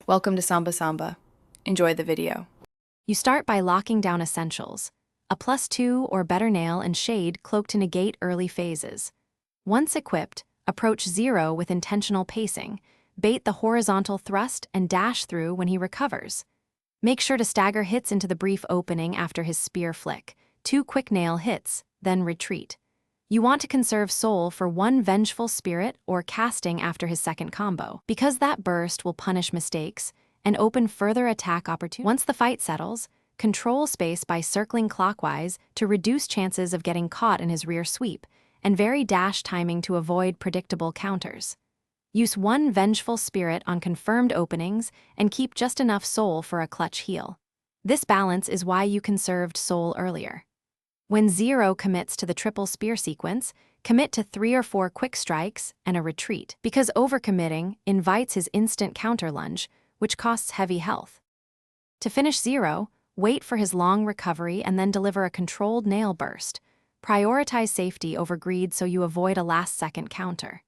Welcome to Samba Samba. Enjoy the video. You start by locking down essentials. A +2 or better nail and shade cloak to negate early phases. Once equipped, approach Xero with intentional pacing. Bait the horizontal thrust and dash through when he recovers. Make sure to stagger hits into the brief opening after his spear flick. 2 quick nail hits, then retreat. You want to conserve soul for 1 vengeful spirit or casting after his second combo, because that burst will punish mistakes and open further attack opportunities. Once the fight settles, control space by circling clockwise to reduce chances of getting caught in his rear sweep, and vary dash timing to avoid predictable counters. Use 1 vengeful spirit on confirmed openings and keep just enough soul for a clutch heal. This balance is why you conserved soul earlier. When Xero commits to the triple spear sequence, commit to 3 or 4 quick strikes and a retreat, because overcommitting invites his instant counter lunge, which costs heavy health. To finish Xero, wait for his long recovery and then deliver a controlled nail burst. Prioritize safety over greed so you avoid a last-second counter.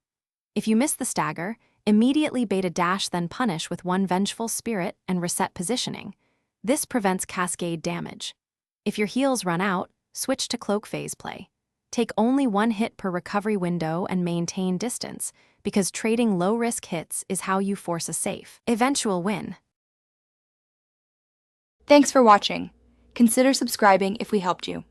If you miss the stagger, immediately bait a dash, then punish with 1 vengeful spirit and reset positioning. This prevents cascade damage. If your heals run out, switch to cloak phase play. Take only 1 hit per recovery window and maintain distance, because trading low-risk hits is how you force a safe, eventual win. Thanks for watching. Consider subscribing if we helped you.